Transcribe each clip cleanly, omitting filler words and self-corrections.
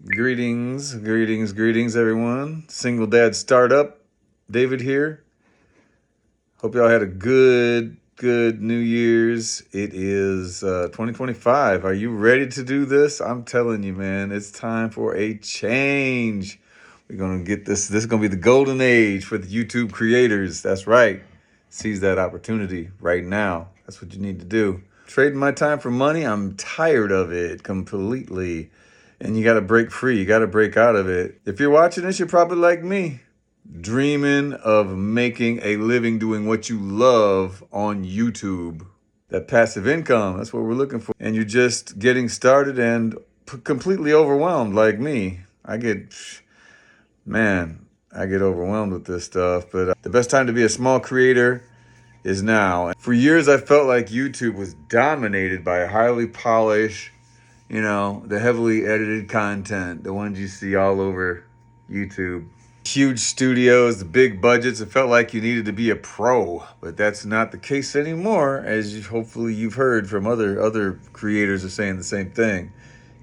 Greetings, everyone. Single dad startup. David here. Hope y'all had a good New Year's. It is 2025. Are you ready to do this? I'm telling you, man, it's time for a change. We're going to get this. This is going to be the golden age for the YouTube creators. That's right. Seize that opportunity right now. That's what you need to do. Trading my time for money, I'm tired of it completely. And you got to break free. You got to break out of it. If you're watching this, you're probably like me, dreaming of making a living doing what you love on YouTube. That passive income, that's what we're looking for. And you're just getting started and completely overwhelmed like me. I get overwhelmed with this stuff. But the best time to be a small creator is now. For years, I felt like YouTube was dominated by a highly polished, the heavily edited content, the ones you see all over YouTube. Huge studios, the big budgets. It felt like you needed to be a pro, but that's not the case anymore, as hopefully you've heard from other creators are saying the same thing.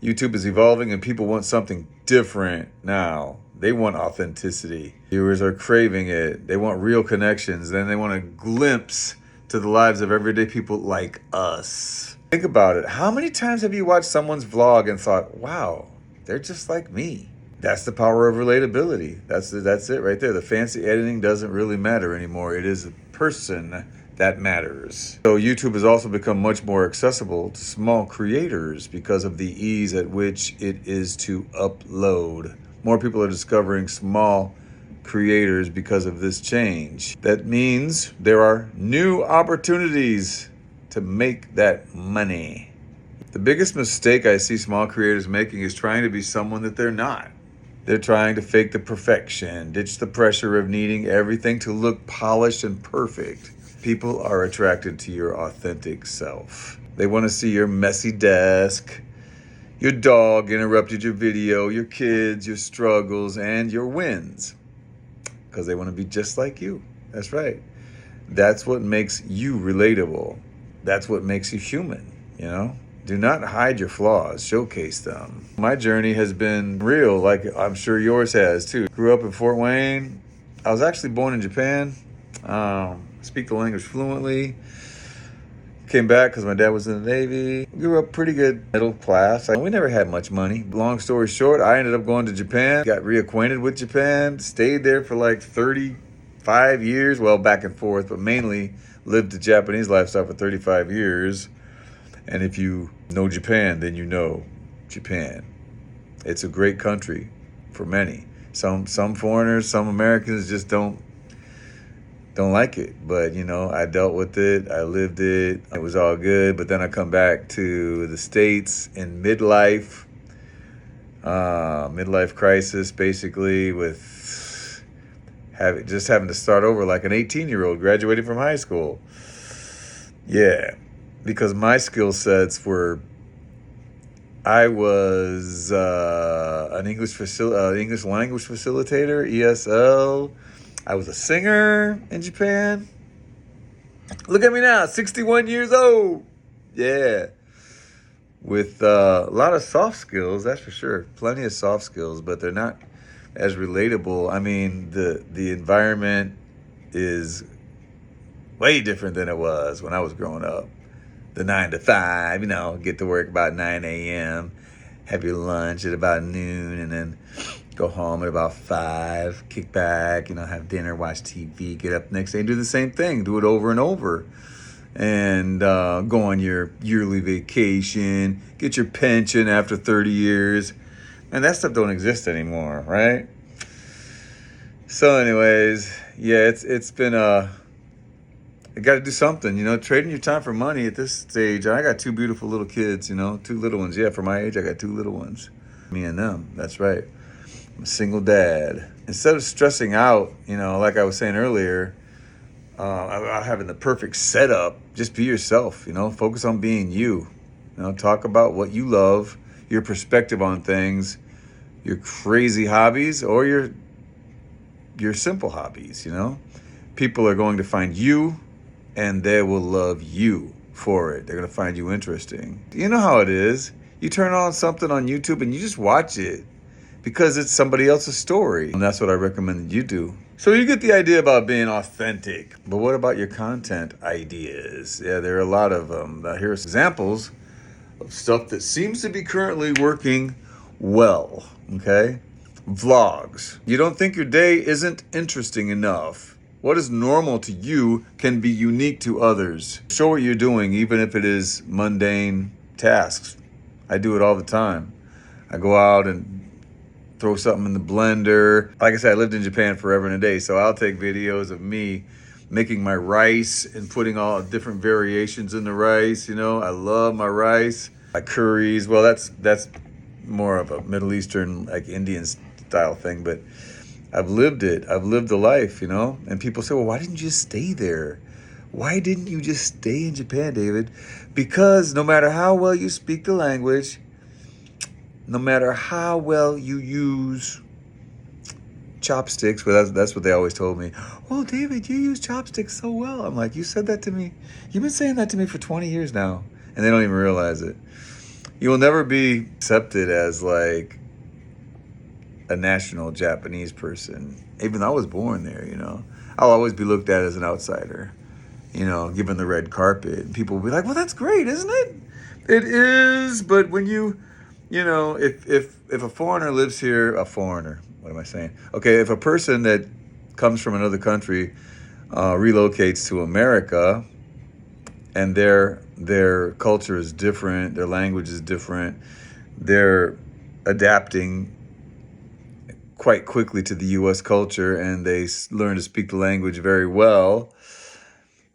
YouTube is evolving and people want something different now. They want authenticity. Viewers are craving it. They want real connections. Then they want a glimpse to the lives of everyday people like us. Think about it. How many times have you watched someone's vlog and thought, wow, they're just like me? That's the power of relatability. That's it right there. The fancy editing doesn't really matter anymore. It is a person that matters. So YouTube has also become much more accessible to small creators because of the ease at which it is to upload. More people are discovering small creators because of this change. That means there are new opportunities to make that money. The biggest mistake I see small creators making is trying to be someone that they're not. They're trying to fake the perfection, ditch the pressure of needing everything to look polished and perfect. People are attracted to your authentic self. They want to see your messy desk, your dog interrupted your video, your kids, your struggles, and your wins. Because they want to be just like you. That's right. That's what makes you relatable. That's what makes you human, Do not hide your flaws, showcase them. My journey has been real, like I'm sure yours has too. Grew up in Fort Wayne. I was actually born in Japan. Speak the language fluently. Came back because my dad was in the Navy. Grew up pretty good middle class. We never had much money. Long story short, I ended up going to Japan. Got reacquainted with Japan. Stayed there for like 35 years. Well, back and forth, but mainly lived the Japanese lifestyle for 35 years. And if you know Japan, then you know Japan. It's a great country for many. Some foreigners, some Americans just don't like it. But, I dealt with it. I lived it. It was all good. But then I come back to the States in midlife crisis, basically, with having to start over like an 18-year-old graduating from high school. Yeah, because my skill sets were, I was an English language facilitator, ESL. I was a singer in Japan. Look at me now, 61 years old. Yeah. With a lot of soft skills, that's for sure. Plenty of soft skills, but they're not as relatable. I mean, the environment is way different than it was when I was growing up. The 9 to 5, get to work about 9 a.m., have your lunch at about noon, and then go home at about 5, kick back, have dinner, watch TV, get up the next day and do the same thing. Do it over and over. And go on your yearly vacation, get your pension after 30 years. And that stuff don't exist anymore, right? So anyways, yeah, it's been I got to do something, trading your time for money at this stage. I got 2 beautiful little kids, 2 little ones. Yeah, for my age, I got 2 little ones. Me and them, that's right. I'm a single dad. Instead of stressing out, like I was saying earlier, about having the perfect setup, just be yourself, focus on being you. Talk about what you love, your perspective on things, your crazy hobbies or your simple hobbies, People are going to find you and they will love you for it. They're going to find you interesting. You know how it is. You turn on something on YouTube and you just watch it. because it's somebody else's story. And that's what I recommend that you do. So you get the idea about being authentic. But what about your content ideas? Yeah, there are a lot of them. Here's examples of stuff that seems to be currently working well, okay? Vlogs. You don't think your day isn't interesting enough. What is normal to you can be unique to others. Show what you're doing, even if it is mundane tasks. I do it all the time. I go out and throw something in the blender. Like I said, I lived in Japan forever and a day, so I'll take videos of me making my rice and putting all different variations in the rice. You know, I love my rice. My curries, well, that's more of a Middle Eastern, like Indian style thing, but I've lived it. I've lived the life, you know? And people say, well, why didn't you just stay there? Why didn't you just stay in Japan, David? Because no matter how well you speak the language, no matter how well you use chopsticks, but that's what they always told me. Well, David, you use chopsticks so well. I'm like, you said that to me. You've been saying that to me for 20 years now. And they don't even realize it. You will never be accepted as like a national Japanese person. Even though I was born there, you know. I'll always be looked at as an outsider, you know, given the red carpet. And people will be like, well, that's great, isn't it? It is, but when you know, if a foreigner lives here, a foreigner, what am I saying? Okay, if a person that comes from another country relocates to America and their culture is different, their language is different, they're adapting quite quickly to the U.S. culture and they learn to speak the language very well.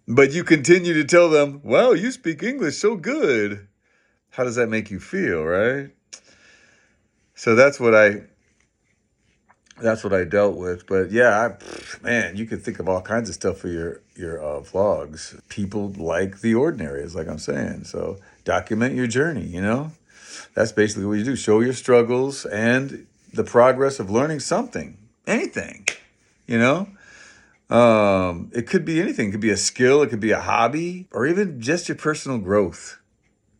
But you continue to tell them, wow, you speak English so good. How does that make you feel, right? So that's what I dealt with. But yeah, man, you could think of all kinds of stuff for your vlogs. People like the ordinary, is like I'm saying. So document your journey, you know? That's basically what you do. Show your struggles and the progress of learning something, anything, you know? It could be anything. It could be a skill. It could be a hobby or even just your personal growth.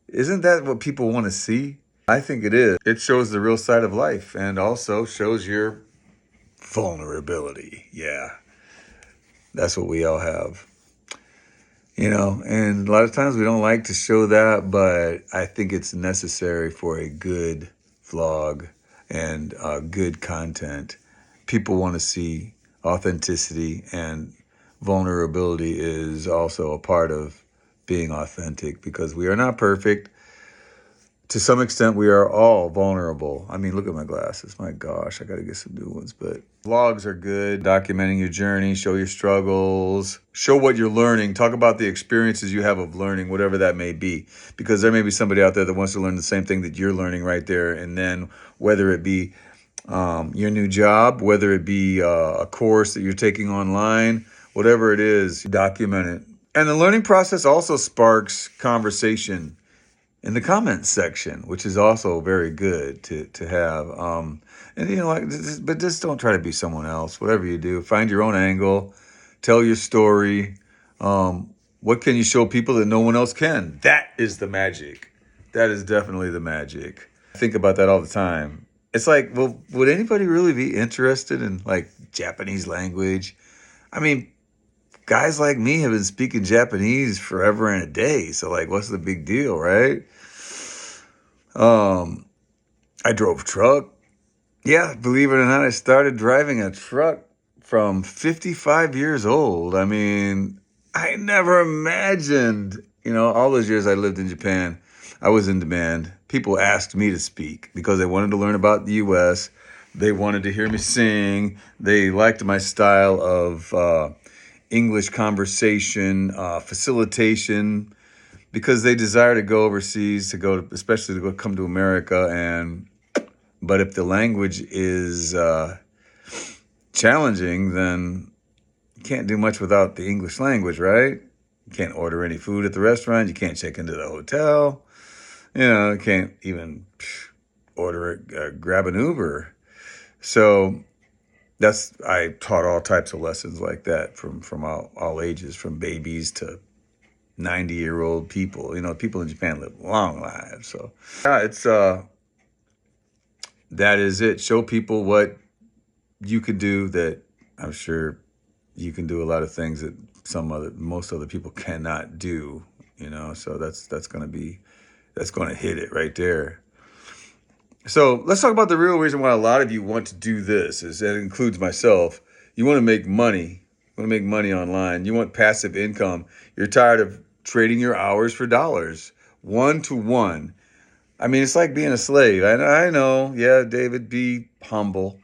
Isn't that what people want to see? I think it is. It shows the real side of life and also shows your vulnerability. Yeah, that's what we all have. You know, and a lot of times we don't like to show that, but I think it's necessary for a good vlog and good content. People want to see authenticity, and vulnerability is also a part of being authentic because we are not perfect. To some extent, we are all vulnerable. I mean, look at my glasses. My gosh, I got to get some new ones. But vlogs are good. Documenting your journey, show your struggles, show what you're learning. Talk about the experiences you have of learning, whatever that may be. Because there may be somebody out there that wants to learn the same thing that you're learning right there. And then whether it be your new job, whether it be a course that you're taking online, whatever it is, document it. And the learning process also sparks conversation in the comments section, which is also very good to have. And, you know, but just don't try to be someone else. Whatever you do, find your own angle, tell your story. What can you show people that no one else can? That is the magic. That is definitely the magic. I think about that all the time. It's like, well, would anybody really be interested in like Japanese language? I mean, guys like me have been speaking Japanese forever and a day. So like, what's the big deal, right? I drove truck. Yeah, believe it or not, I started driving a truck from 55 years old. I mean, I never imagined, you know, all those years I lived in Japan, I was in demand. People asked me to speak because they wanted to learn about the U.S. They wanted to hear me sing. They liked my style of English conversation, facilitation, because they desire to go overseas, especially to come to America. But if the language is challenging, then you can't do much without the English language, right? You can't order any food at the restaurant. You can't check into the hotel. You know, you can't even grab an Uber. So I taught all types of lessons like that from all ages, from babies to 90-year-old people. You know, people in Japan live long lives. So yeah, that is it. Show people what you could do that I'm sure you can do a lot of things that most other people cannot do, so that's going to hit it right there. So let's talk about the real reason why a lot of you want to do this, is that includes myself. You want to make money. You want to make money online. You want passive income. You're tired of trading your hours for dollars, 1-to-1. I mean, it's like being a slave. I know. Yeah, David, be humble.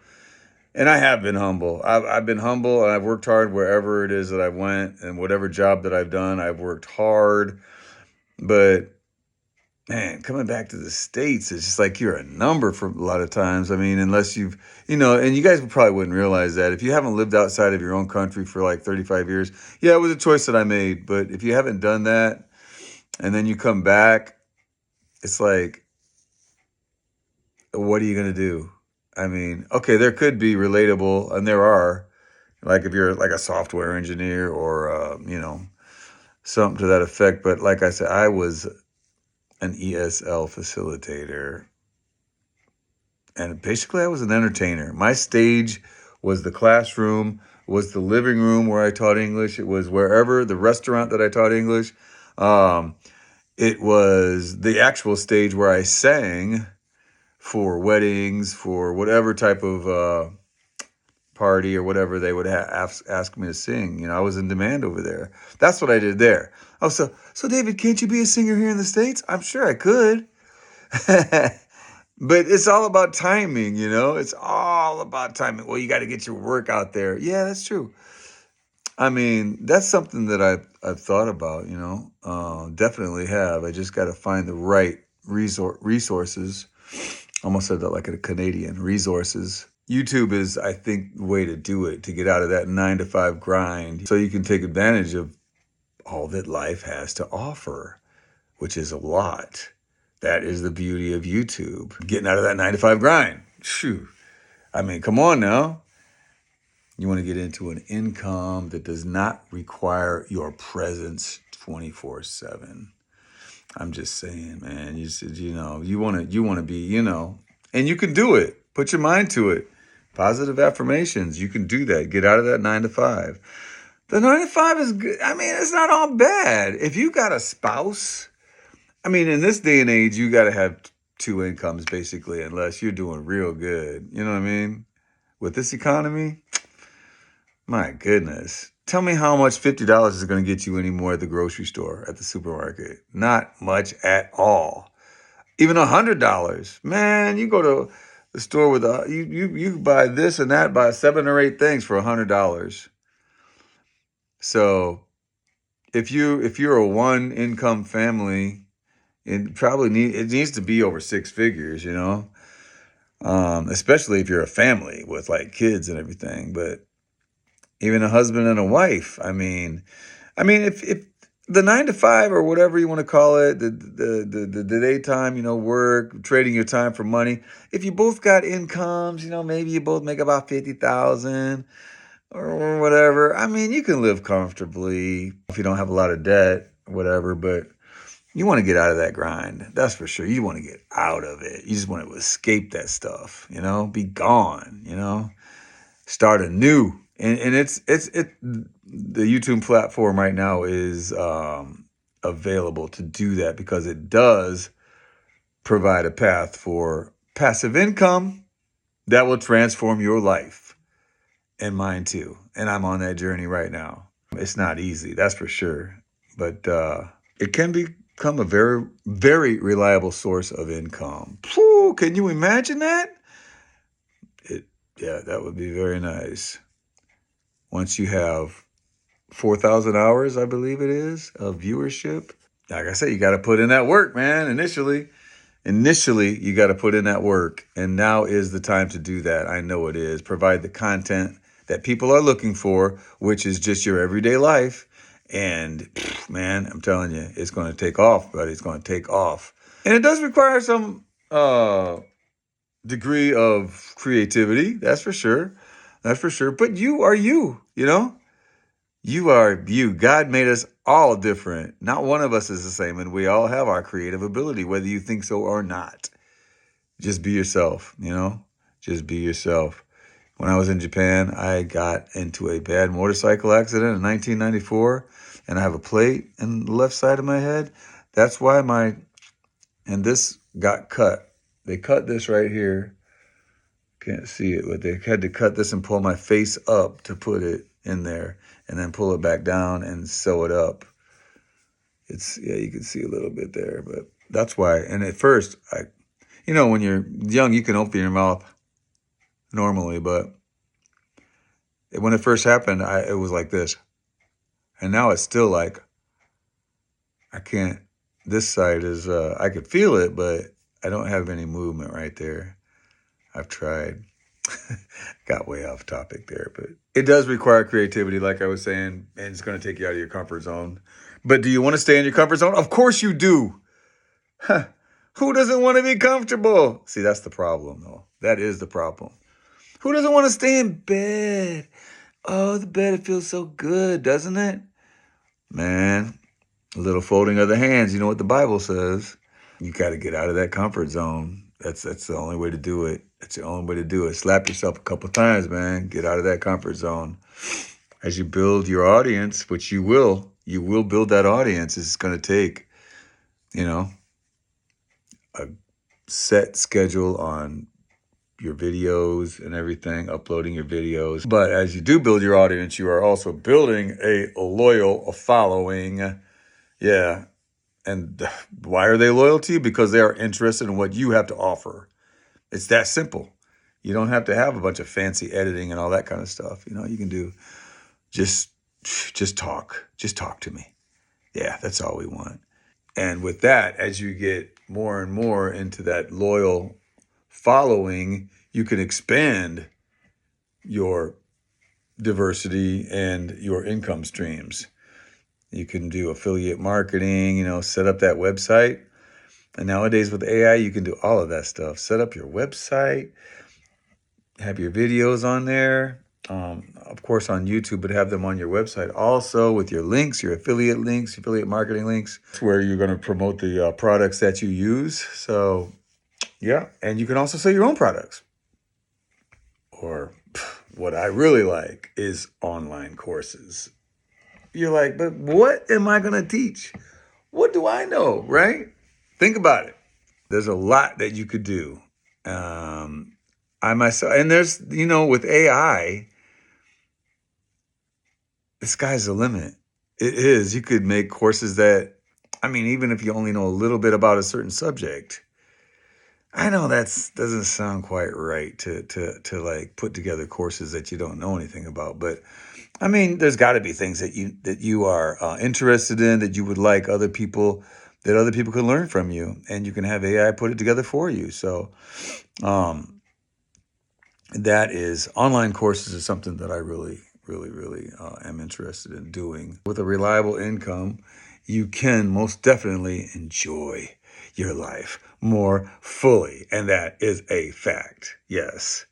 And I have been humble. I've been humble, and I've worked hard wherever it is that I went, and whatever job that I've done, I've worked hard. But man, coming back to the States, it's just like you're a number for a lot of times. I mean, unless and you guys probably wouldn't realize that if you haven't lived outside of your own country for like 35 years, yeah, it was a choice that I made. But if you haven't done that and then you come back, it's like, what are you going to do? I mean, okay, there could be relatable, and there are, like if you're like a software engineer or, something to that effect. But like I said, I was an ESL facilitator, and basically I was an entertainer. My stage was the classroom, was the living room where I taught English. It was wherever, the restaurant that I taught English. It was the actual stage where I sang for weddings, for whatever type of party or whatever they would ask me to sing. I was in demand over there. That's what I did there. Oh, so David, can't you be a singer here in the States? I'm sure I could. But it's all about timing, It's all about timing. Well, you got to get your work out there. Yeah, that's true. I mean, that's something that I've thought about, definitely have. I just got to find the right resources. Almost said that like a Canadian, resources. YouTube is, I think, the way to do it, to get out of that 9-to-5 grind, so you can take advantage of all that life has to offer, which is a lot. That is the beauty of YouTube. Getting out of that 9-to-5 grind. Phew. I mean, come on now. You want to get into an income that does not require your presence 24/7. I'm just saying, man. You said, you want to be, and you can do it. Put your mind to it. Positive affirmations. You can do that. Get out of that 9-to-5. The 9-to-5 is good. I mean, it's not all bad. If you got a spouse, I mean, in this day and age, you got to have two incomes, basically, unless you're doing real good. You know what I mean? With this economy, my goodness. Tell me how much $50 is going to get you anymore at the grocery store, at the supermarket. Not much at all. Even $100. Man, you go to the store with you buy this and that, buy 7 or 8 things for $100. So if you're a one income family, it needs to be over 6 figures, especially if you're a family with like kids and everything. But even a husband and a wife, I mean, if the 9-to-5 or whatever you want to call it, the daytime, work, trading your time for money. If you both got incomes, maybe you both make about 50,000 or whatever. I mean, you can live comfortably if you don't have a lot of debt, whatever. But you want to get out of that grind. That's for sure. You want to get out of it. You just want to escape that stuff. Be gone. Start anew. And it's the YouTube platform right now is available to do that, because it does provide a path for passive income that will transform your life and mine too. And I'm on that journey right now. It's not easy, that's for sure, but it can become a very, very reliable source of income. Whew, can you imagine that? Yeah, that would be very nice. Once you have 4,000 hours, I believe it is, of viewership. Like I said, you got to put in that work, man. Initially, you got to put in that work. And now is the time to do that. I know it is. Provide the content that people are looking for, which is just your everyday life. And man, I'm telling you, it's going to take off, buddy. It's going to take off. And it does require some degree of creativity. That's for sure. But you are you, You are you. God made us all different. Not one of us is the same, and we all have our creative ability, whether you think so or not. just be yourself, just be yourself. When I was in Japan, I got into a bad motorcycle accident in 1994, and I have a plate in the left side of my head. That's why and this got cut. They cut this right here. Can't see it, but they had to cut this and pull my face up to put it in there, and then pull it back down and sew it up. You can see a little bit there, but that's why. And at first, when you're young, you can open your mouth normally, but when it first happened, it was like this. And now it's still like, I can't, this side is, I could feel it, but I don't have any movement right there. I've tried. Got way off topic there, but it does require creativity, like I was saying, and it's going to take you out of your comfort zone. But do you want to stay in your comfort zone? Of course you do. Who doesn't want to be comfortable? See, that's the problem, though. That is the problem. Who doesn't want to stay in bed? Oh, the bed, it feels so good, doesn't it? Man, a little folding of the hands. You know what the Bible says. You got to get out of that comfort zone. That's the only way to do it. That's the only way to do it. Slap yourself a couple times, man. Get out of that comfort zone. As you build your audience, which you will build that audience. It's going to take, a set schedule on your videos and everything, uploading your videos. But as you do build your audience, you are also building a loyal following. Yeah. And why are they loyal to you? Because they are interested in what you have to offer. It's that simple. You don't have to have a bunch of fancy editing and all that kind of stuff. You can do just talk. Just talk to me. Yeah, that's all we want. And with that, as you get more and more into that loyal following, you can expand your diversity and your income streams. You can do affiliate marketing, set up that website. And nowadays with AI, you can do all of that stuff. Set up your website, have your videos on there, of course on YouTube, but have them on your website also with your links, your affiliate links, affiliate marketing links, where you're going to promote the products that you use. So, yeah. And you can also sell your own products. Or what I really like is online courses. You're like, but what am I going to teach? What do I know, right? Think about it. There's a lot that you could do. I myself, and there's, with AI, the sky's the limit. It is. You could make courses that, even if you only know a little bit about a certain subject. I know that doesn't sound quite right to like put together courses that you don't know anything about, but there's got to be things that you are interested in, that you would like other people can learn from you, and you can have AI put it together for you. So, that is, online courses is something that I really, really, really am interested in doing. With a reliable income, you can most definitely enjoy your life more fully, and that is a fact. Yes.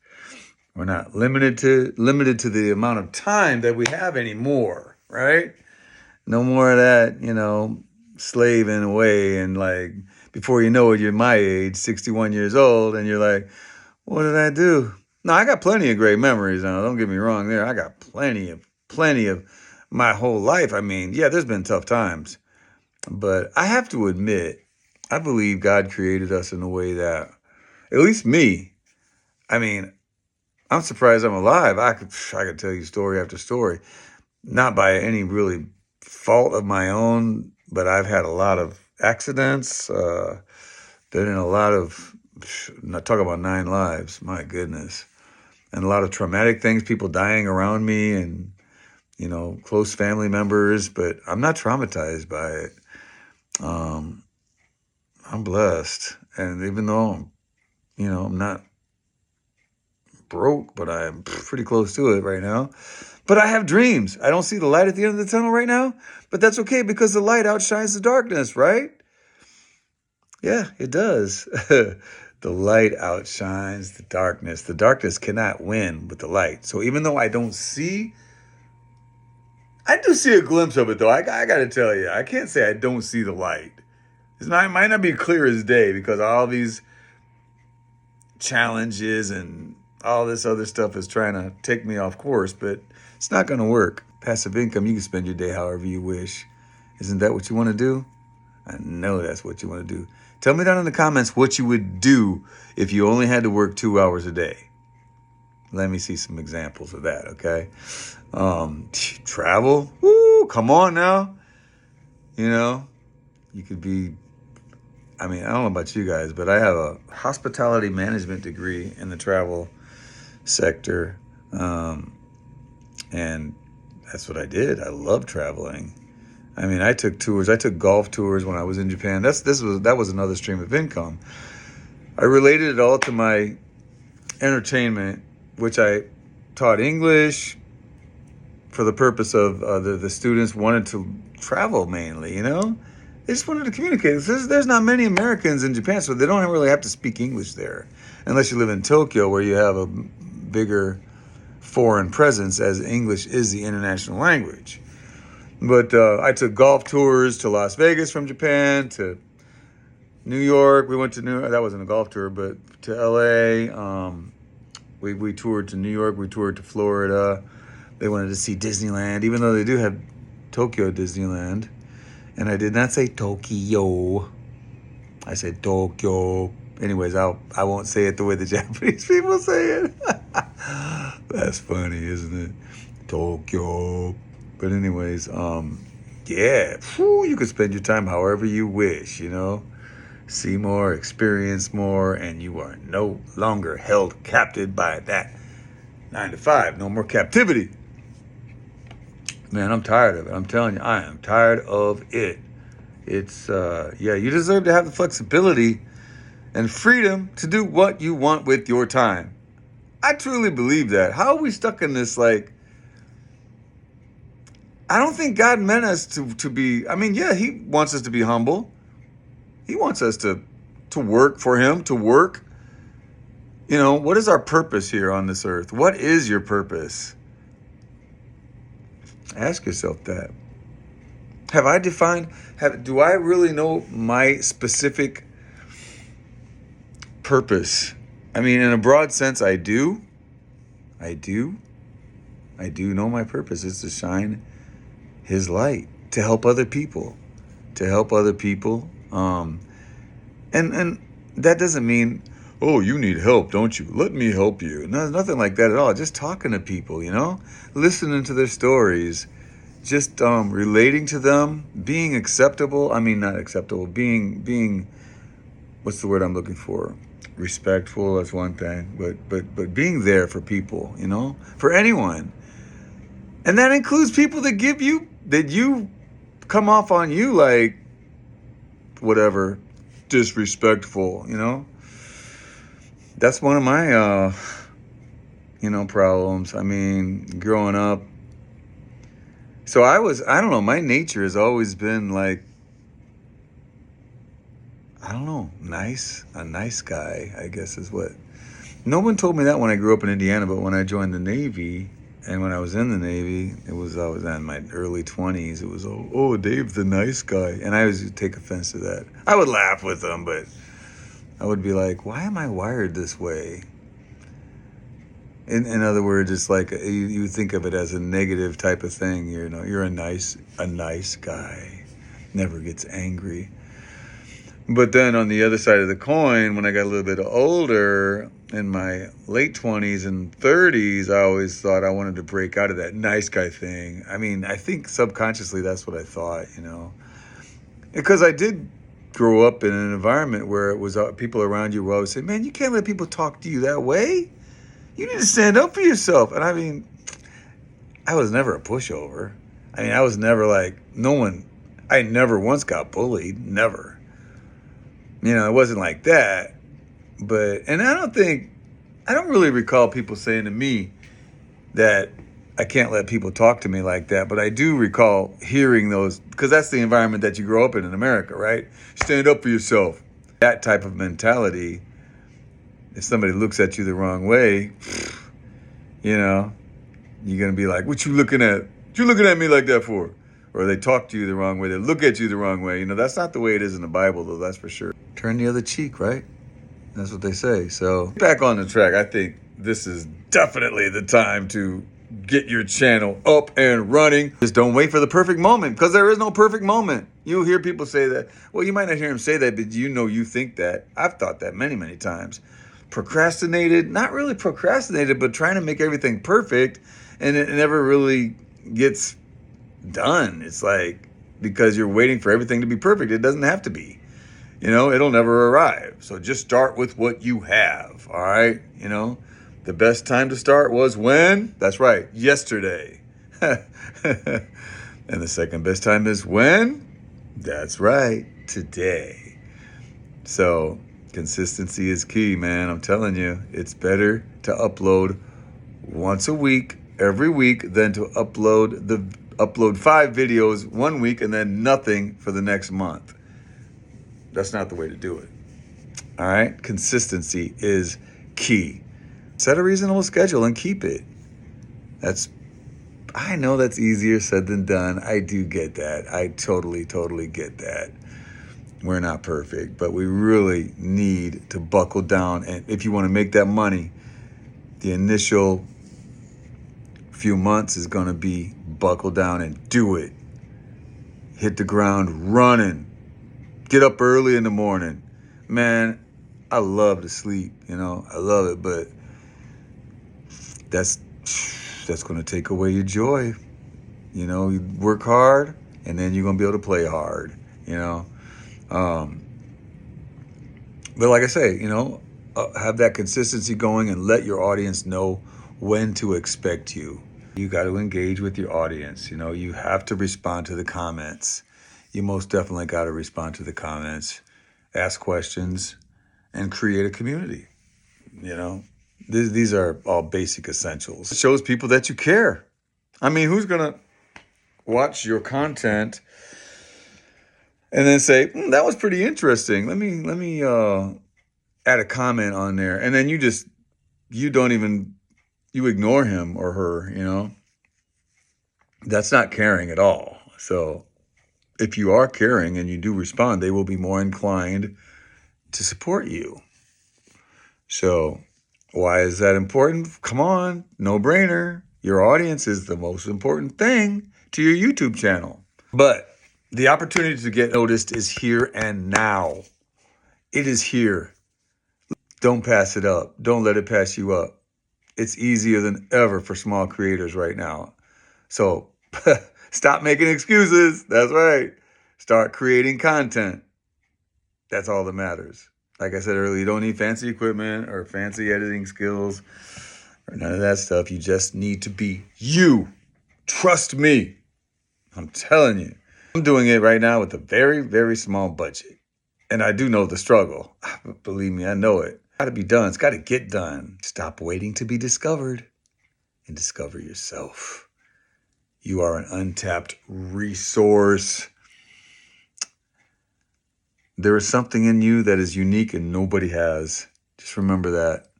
We're not limited to the amount of time that we have anymore, right? No more of that, slaving away, and like before you know it, you're my age, 61 years old, and you're like, what did I do? No, I got plenty of great memories now. Don't get me wrong there. I got plenty of my whole life. Yeah, there's been tough times, but I have to admit, I believe God created us in a way that, at least me, I'm surprised I'm alive. I could tell you story after story, not by any really fault of my own, but I've had a lot of accidents, been in a lot of, talk about 9 lives, my goodness, and a lot of traumatic things, people dying around me, and, close family members, but I'm not traumatized by it. I'm blessed. And even though, I'm not broke, but I'm pretty close to it right now. But I have dreams. I don't see the light at the end of the tunnel right now, but that's okay, because the light outshines the darkness, right? Yeah, it does. The light outshines the darkness. The darkness cannot win with the light. So even though I do see a glimpse of it, though. I got to tell you, I can't say I don't see the light. It might not be clear as day, because all these challenges and all this other stuff is trying to take me off course, but it's not going to work. Passive income, you can spend your day however you wish. Isn't that what you want to do? I know that's what you want to do. Tell me down in the comments what you would do if you only had to work 2 hours a day. Let me see some examples of that, okay? Travel, woo, come on now. You know, you could be, I don't know about you guys, but I have a hospitality management degree in the travel sector. And that's what I did. I love traveling. I took tours. I took golf tours when I was in Japan. That was another stream of income. I related it all to my entertainment, which I taught English for the purpose of the students wanted to travel mainly, you know? They just wanted to communicate. There's not many Americans in Japan, so they don't really have to speak English there. Unless you live in Tokyo, where you have a bigger foreign presence, as English is the international language. But I took golf tours to Las Vegas from Japan, to New York. We went to New York. That wasn't a golf tour, but to LA. We toured to New York. We toured to Florida. They wanted to see Disneyland, even though they do have Tokyo Disneyland. And I did not say Tokyo. I said Tokyo. Anyways, I won't say it the way the Japanese people say it. That's funny, isn't it? Tokyo. But anyways, yeah, you could spend your time however you wish, you know. See more, experience more, and you are no longer held captive by that 9 to 5. No more captivity. Man, I'm tired of it. I'm telling you, I am tired of it. It's, you deserve to have the flexibility and freedom to do what you want with your time. I truly believe that. How are we stuck in this, I don't think God meant us to be, he wants us to be humble. He wants us to work for him, to work. You know, what is our purpose here on this earth? What is your purpose? Ask yourself that. Do I really know my specific purpose? In a broad sense, I do. I do know my purpose is to shine his light, to help other people. And that doesn't mean, oh, you need help, don't you? Let me help you. No, nothing like that at all. Just talking to people, you know, listening to their stories, just relating to them, being acceptable. Not acceptable, being, what's the word I'm looking for? Respectful, that's one thing, but being there for people, you know, for anyone. And that includes people that you come off on you like, whatever, disrespectful, you know. That's one of my, problems. Growing up. So I don't know, my nature has always been a nice guy, I guess is what. No one told me that when I grew up in Indiana, but when I joined the Navy, and when I was in the Navy, I was in my early 20s. It was, oh, Dave, the nice guy. And I always take offense to that. I would laugh with them, but I would be like, why am I wired this way? In other words, it's like you think of it as a negative type of thing. You know, you're a nice guy, never gets angry. But then on the other side of the coin, when I got a little bit older, in my late 20s and 30s, I always thought I wanted to break out of that nice guy thing. I think subconsciously that's what I thought, you know. Because I did grow up in an environment where it was people around you who always say, man, you can't let people talk to you that way. You need to stand up for yourself. And I was never a pushover. I was never I never once got bullied, never. You know, it wasn't like that. And I don't really recall people saying to me that I can't let people talk to me like that. But I do recall hearing those, because that's the environment that you grow up in America, right? Stand up for yourself. That type of mentality, if somebody looks at you the wrong way, you know, you're going to be like, what you looking at? What you looking at me like that for? Or they talk to you the wrong way. They look at you the wrong way. You know, that's not the way it is in the Bible, though, that's for sure. Turn the other cheek, right? That's what they say. So back on the track, I think this is definitely the time to get your channel up and running. Just don't wait for the perfect moment, because there is no perfect moment. You'll hear people say that. Well, you might not hear them say that, but you think that. I've thought that many, many times. Procrastinated, not really procrastinated, but trying to make everything perfect, and it never really gets done. It's like, because you're waiting for everything to be perfect. It doesn't have to be. It'll never arrive. So just start with what you have, all right? The best time to start was when? That's right, yesterday. And the second best time is when? That's right, today. So consistency is key, man. I'm telling you, it's better to upload once a week, every week, than to upload 5 videos one week and then nothing for the next month. That's not the way to do it. All right? Consistency is key. Set a reasonable schedule and keep it. I know that's easier said than done. I do get that. I totally, totally get that. We're not perfect, but we really need to buckle down. And if you want to make that money, the initial few months is going to be buckle down and do it. Hit the ground running. Get up early in the morning. Man, I love to sleep, I love it, but that's going to take away your joy. You work hard, and then you're going to be able to play hard, But like I say, have that consistency going and let your audience know when to expect you. You got to engage with your audience. You have to respond to the comments. You most definitely got to respond to the comments, ask questions, and create a community. These are all basic essentials. It shows people that you care. I mean, who's going to watch your content and then say, that was pretty interesting. Let me add a comment on there. And then you ignore him or her, That's not caring at all. So if you are caring and you do respond, they will be more inclined to support you. So why is that important? Come on, no brainer. Your audience is the most important thing to your YouTube channel. But the opportunity to get noticed is here and now. It is here. Don't pass it up. Don't let it pass you up. It's easier than ever for small creators right now. So stop making excuses. That's right. Start creating content. That's all that matters. Like I said earlier, you don't need fancy equipment or fancy editing skills or none of that stuff. You just need to be you. Trust me. I'm telling you. I'm doing it right now with a very, very small budget. And I do know the struggle. Believe me, I know it. It's got to be done. It's got to get done. Stop waiting to be discovered and discover yourself. You are an untapped resource. There is something in you that is unique and nobody has. Just remember that.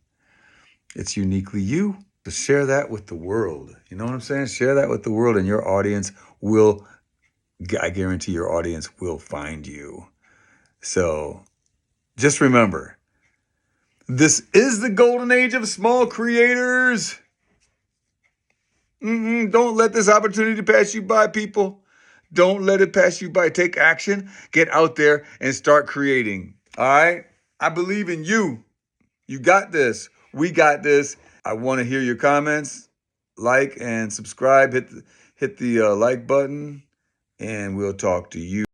It's uniquely you. So share that with the world. You know what I'm saying? Share that with the world, and your audience will, I guarantee your audience will find you. So just remember, this is the golden age of small creators. Don't let this opportunity pass you by, people. Don't let it pass you by. Take action. Get out there and start creating. All right? I believe in you. You got this. We got this. I want to hear your comments. Like and subscribe. Hit the like button, and we'll talk to you.